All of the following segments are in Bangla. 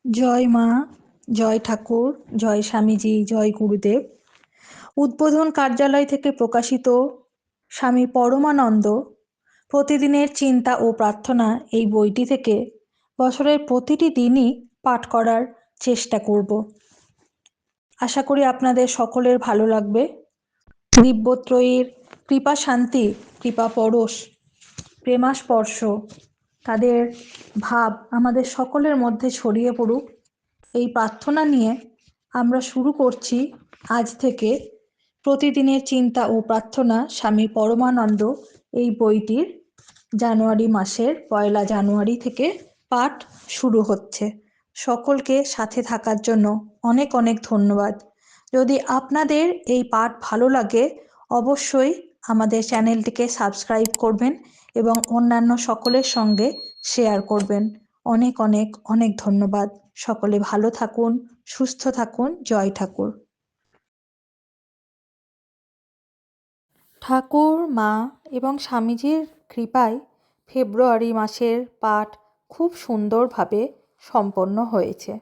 জয় মা, জয় ঠাকুর, জয় স্বামীজি, জয় গুরুদেব। উদ্বোধন কার্যালয় থেকে প্রকাশিত স্বামী পরমানন্দ প্রতিদিনের চিন্তা ও প্রার্থনা এই বইটি থেকে বছরের প্রতিটি দিনই পাঠ করার চেষ্টা করব। আশা করি আপনাদের সকলের ভালো লাগবে। দিব্যত্রয়ীর কৃপা শান্তি, কৃপা পরশ, প্রেমাস্পর্শ, তাদের ভাব আমাদের সকলের মধ্যে ছড়িয়ে পড়ুক, এই প্রার্থনা নিয়ে আমরা শুরু করছি আজ থেকে প্রতিদিনের চিন্তা ও প্রার্থনা স্বামী পরমানন্দ এই বইটির জানুয়ারি মাসের 1 জানুয়ারি থেকে পাঠ শুরু হচ্ছে। সকলকে সাথে থাকার জন্য অনেক অনেক ধন্যবাদ। যদি আপনাদের এই পাঠ ভালো লাগে অবশ্যই আমাদের চ্যানেলটিকে সাবস্ক্রাইব করবেন এবং অন্যান্য সকলের সঙ্গে শেয়ার করবেন। অনেক অনেক অনেক ধন্যবাদ। সকলে ভালো থাকুন, সুস্থ থাকুন। জয় ঠাকুর। ঠাকুর, মা এবং স্বামীজির কৃপায় ফেব্রুয়ারি মাসের পাঠ খুব সুন্দরভাবে সম্পন্ন হয়েছে।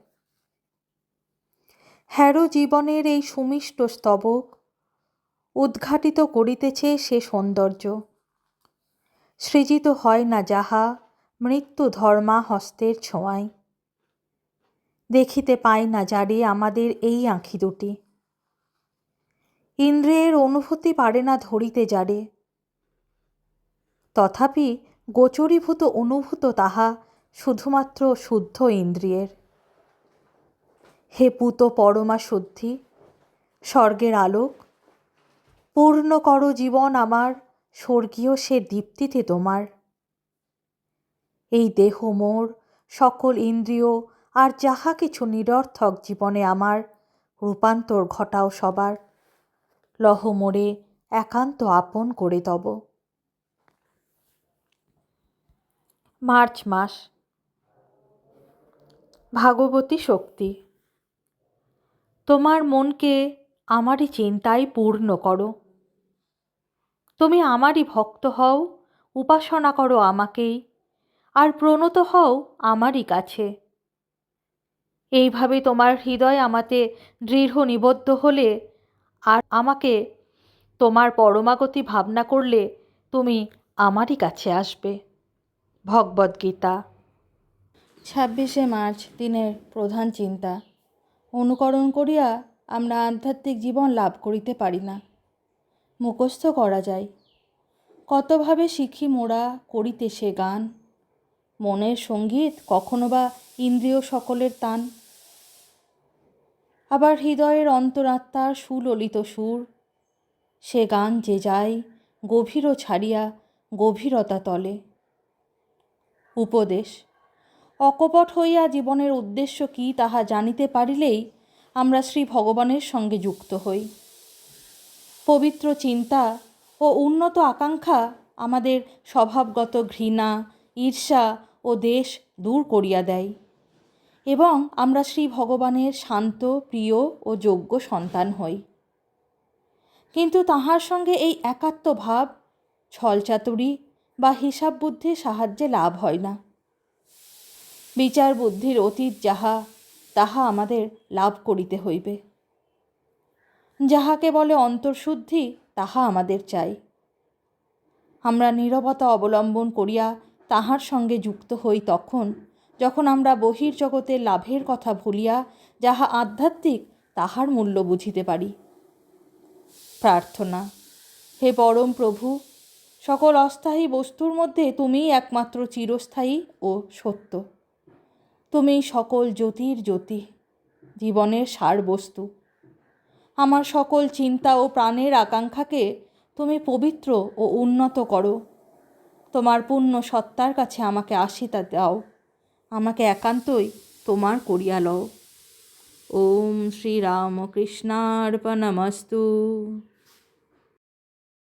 হ্যারো জীবনের এই সুমিষ্ট স্তবক উদ্ঘাটিত করিতেছে সে সৌন্দর্য। সৃজিত হয় না যাহা মৃত্যু ধর্মা হস্তের ছোঁয়ায়। দেখিতে পাই না যারে আমাদের এই আঁখি দুটি। ইন্দ্রিয়ের অনুভূতি পারে না ধরিতে যারে, তথাপি গোচরীভূত অনুভূত তাহা শুধুমাত্র শুদ্ধ ইন্দ্রিয়ের। হে পুত পরমা শুদ্ধি, স্বর্গের আলোক, পূর্ণ কর জীবন আমার স্বর্গীয় সে দীপ্তিতে তোমার। এই দেহ মোর, সকল ইন্দ্রিয় আর যাহা কিছু নিরর্থক জীবনে আমার রূপান্তর ঘটাও সবার। লহ মোরে একান্ত আপন করে তব। মার্চ মাস। ভাগবতী শক্তি। তোমার মনকে আমারই চিন্তায় পূর্ণ করো। তুমি আমারই ভক্ত হও, উপাসনা করো আমাকেই, আর প্রণত হও আমারই কাছে। এইভাবে তোমার হৃদয় আমাতে দৃঢ় নিবদ্ধ হলে আর আমাকে তোমার পরমাগতি ভাবনা করলে তুমি আমারই কাছে আসবে। ভগবদ্গীতা। 26শে মার্চ দিনের প্রধান চিন্তা। অনুকরণ করিয়া আমরা আধ্যাত্মিক জীবন লাভ করিতে পারি না, মুখস্থ করা যায়। কতভাবে শিখি মোরা করিতে সে গান, মনের সঙ্গীত কখনো বা ইন্দ্রিয় সকলের তান। আবার হৃদয়ের অন্তরাত্মার সুললিত সুর, সে গান যে যায় গভীর ছাড়িয়া গভীরতা তলে। উপদেশ। অকপট হইয়া জীবনের উদ্দেশ্য কী তাহা জানিতে পারিলেই আমরা শ্রী ভগবানের সঙ্গে যুক্ত হই। পবিত্র চিন্তা ও উন্নত আকাঙ্ক্ষা আমাদের স্বভাবগত ঘৃণা, ঈর্ষা ও দেশ দূর করিয়া দেয় এবং আমরা শ্রী ভগবানের শান্ত, প্রিয় ও যোগ্য সন্তান হই। কিন্তু তাহার সঙ্গে এই একাত্ম ভাব ছলচাতুরি বা হিসাব বুদ্ধির সাহায্যে লাভ হয় না। বিচার বুদ্ধির অতীত যাহা, তাহা আমাদের লাভ করিতে হইবে। যাহাকে বলে অন্তর্শুদ্ধি, তাহা আমাদের চাই। আমরা নীরবতা অবলম্বন করিয়া তাহার সঙ্গে যুক্ত হই তখন, যখন আমরা বহির্জগতের লাভের কথা ভুলিয়া যাহা আধ্যাত্মিক তাহার মূল্য বুঝিতে পারি। প্রার্থনা। হে পরম প্রভু, সকল অস্থায়ী বস্তুর মধ্যে তুমিই একমাত্র চিরস্থায়ী ও সত্য। তুমি সকল জ্যোতির জ্যোতি, জীবনের সার বস্তু। আমার সকল চিন্তা ও প্রাণের আকাঙ্ক্ষাকে তুমি পবিত্র ও উন্নত করো। তোমার পূর্ণ সত্তার কাছে আমাকে আশীর্বাদ দাও, আমাকে একান্তই তোমার করিয়া লও। ওম শ্রী রামকৃষ্ণার্পণমস্তু।